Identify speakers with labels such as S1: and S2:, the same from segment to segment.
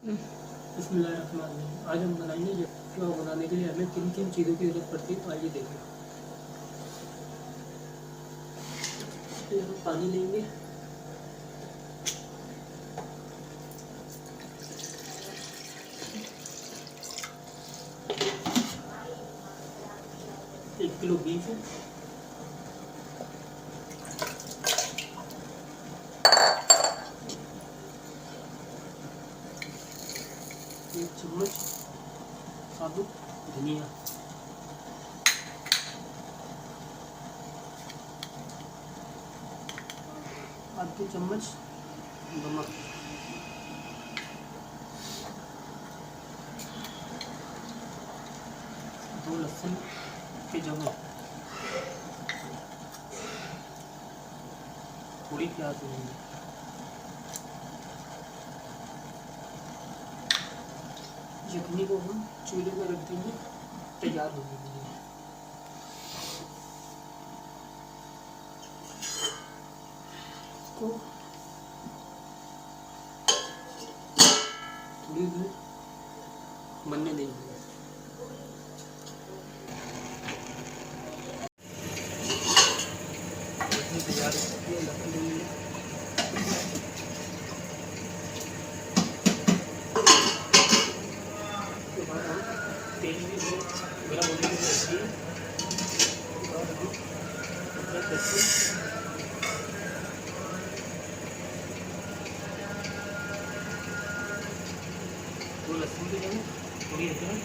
S1: बिस्मिल्लाहिर्रहमानिर्रहीम। आज हम बनाएंगे पुलाव। बनाने के लिए हमें किन किन चीज़ों की जरूरत पड़ती है तो आइए देखें। तो हम पानी लेंगे, एक किलो बीफ है, एक चम्मच साबुत धनिया, आधी चम्मच नमक, दो लहसुन के जमे, थोड़ी प्याज लेंगे, यखनी को हम चूल्हे पर रख देंगे तैयार होने के लिए। को थोड़ी देर बनने देंगे। तैयार रख देंगे। उसके बाद हम तेल भी गर्म होने के लिए रखिए। उसके बाद हम अदरक लहसुन दो लहसुन के जमे, थोड़ी अदरक,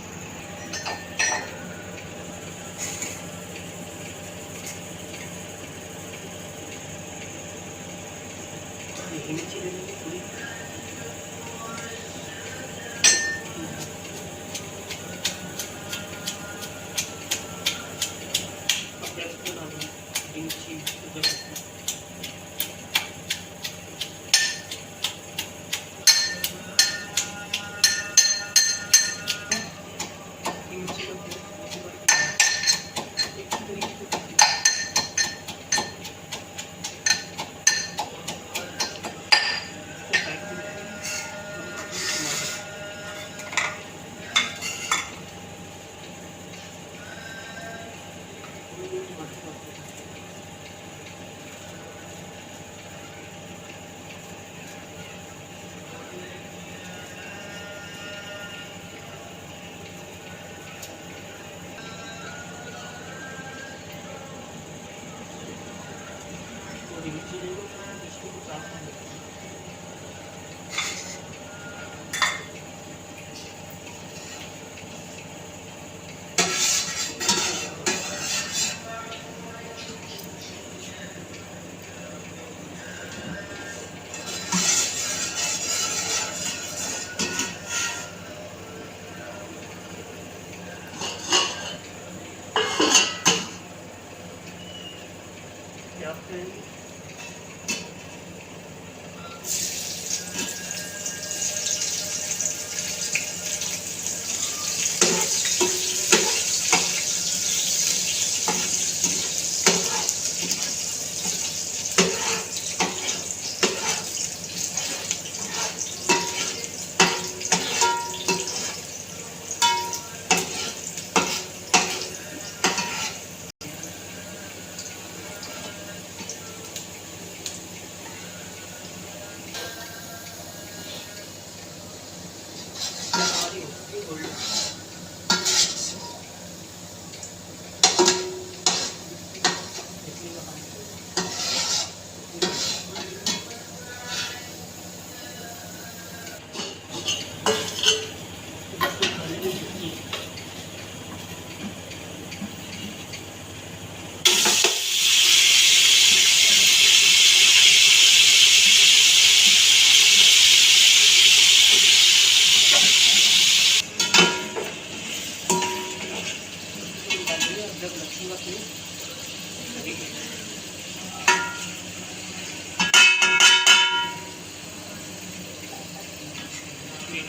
S1: मिर्ची ले लेंगे थोड़ी, मिर्ची लेंगे, इसको साफ कर लेंगे। प्याज करेंगे,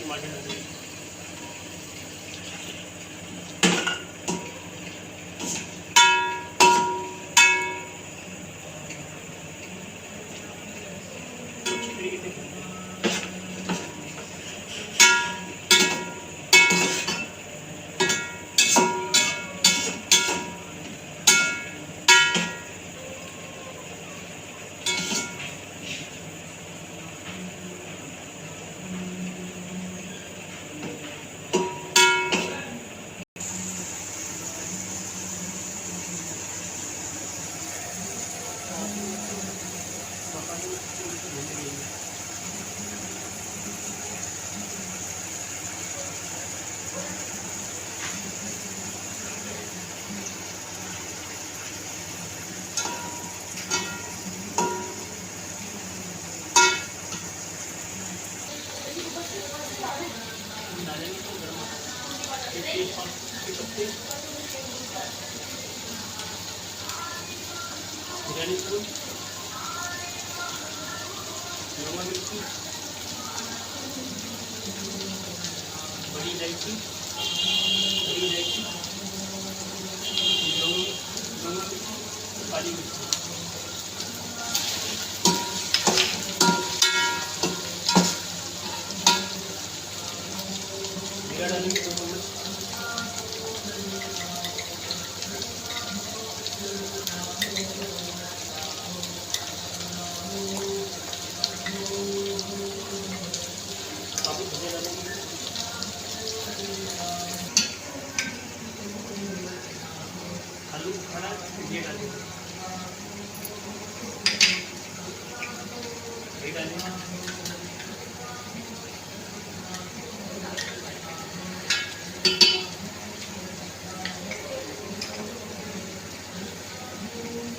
S1: टमाटर डालेंगे, अच्छी तरीके से बिरयानी स्पून, नमक मिर्ची, बड़ी इलायची, लौंग, नमक, काली मिर्च। जीरा डालेंगे 2 चम्मच। साबुत धनिया डालेंगे। आलू बुखारा ये डालेंगे। ये डालेंगे।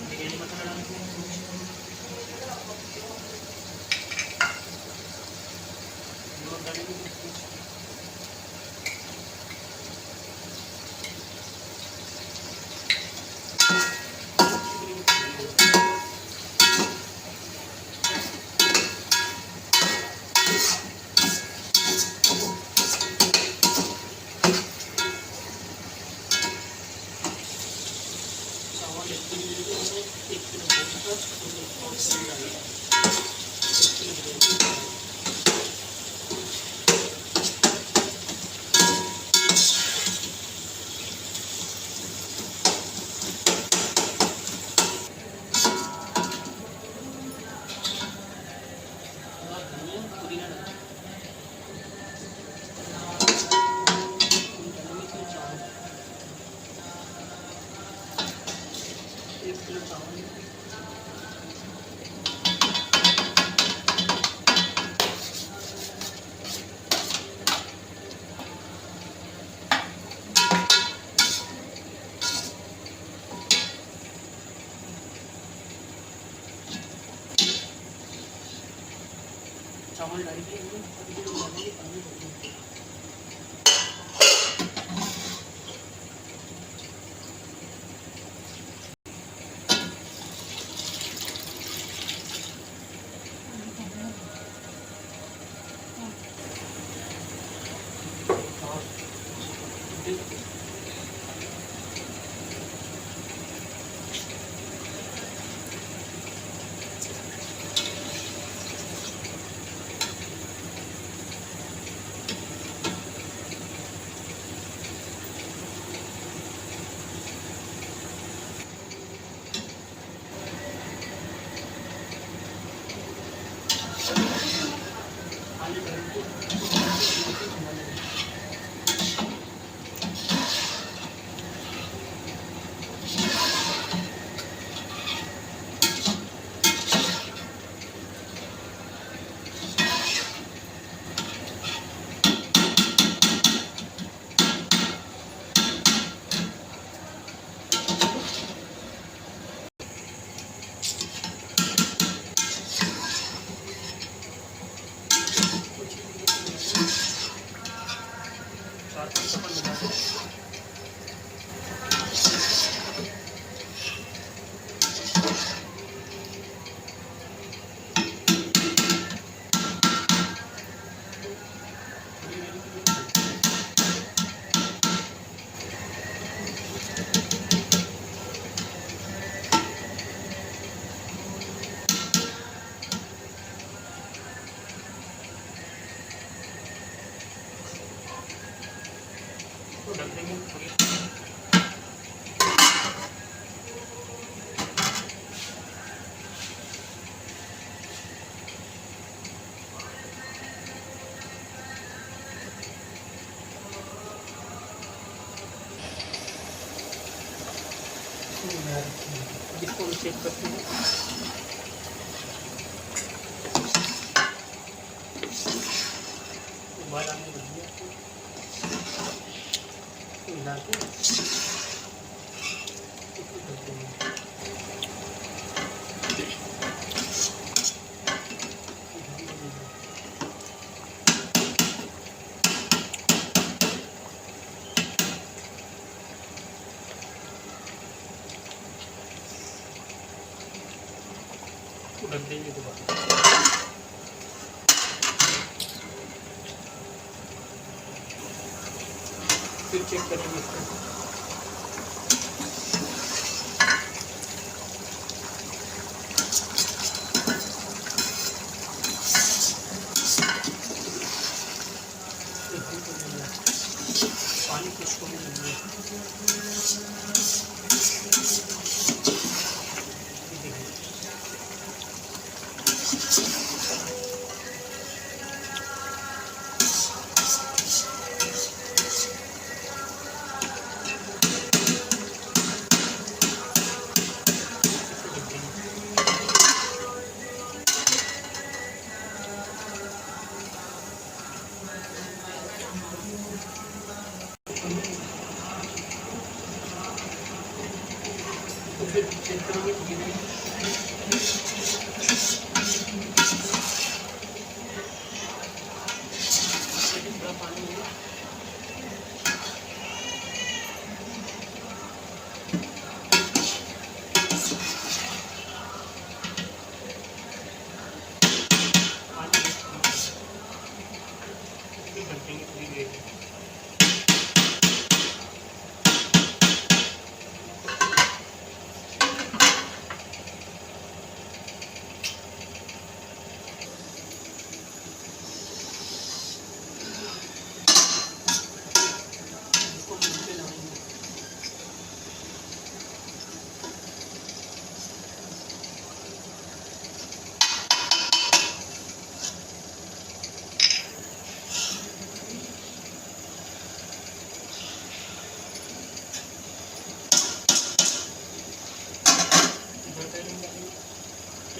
S1: बिरयानी मसाला डालेंगे। नमक डालेंगे। चावल 1 किलो लिए मैंने 1 किलो भूनकर उसमें और तेल डालेंगे। 1 किलो बिरयानी। धनिया पुदीना डालेंगे। डालेंगे फिर चावल। 1 किलो चावल। चावल डालेंगे, डालेंगे पानी डालेंगे। ढक देंगे थोड़ी। इसको चेक करते हैं। उबाल आने लग गया, हिला के इसको ढक देंगे। इसको ढक देंगे दोबारा। फिर चेक करेंगे इसको। पानी कुछ को भी नहीं है। तो फिर चेक करेंगे पानी है।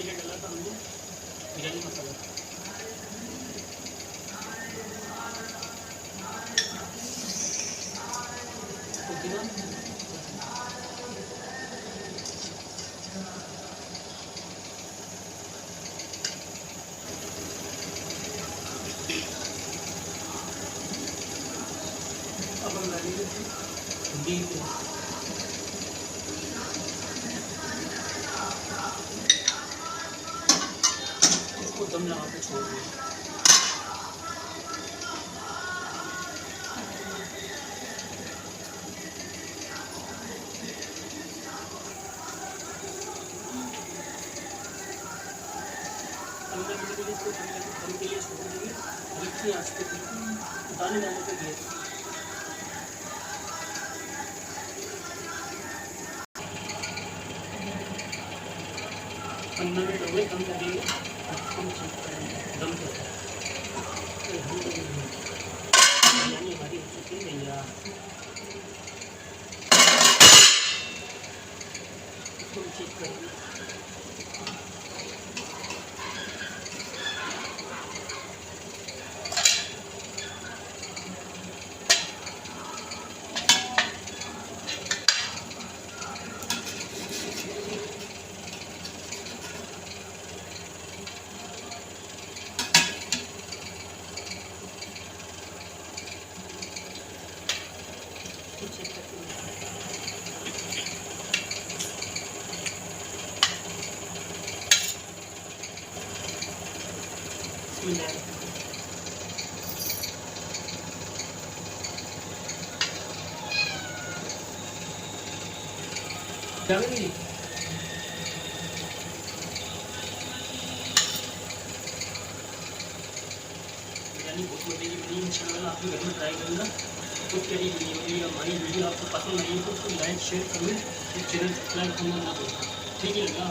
S1: डाला था हमने बिरयानी मसाला। अब हम डालेंगे इसको दम लगा के छोड़ दें। इसको दम के लिए छोड़ देंगे हल्की आंच पे दाने डालने के लिए। 15 मिनट हो गए, दम लगेंगे। हम चेक करेंगे दम से बिरयानी हमारी हो चुकी है भैया। इसको चेक करेंगे। बिरयानी बहुत मजे की बनी इंशाल्लाह। आप भी घर में ट्राई करना। तो तेरी वीडियो हमारी वीडियो आपको पसंद आई तो उसको like share comment channel subscribe करना ना भूलना। ठीक है ना।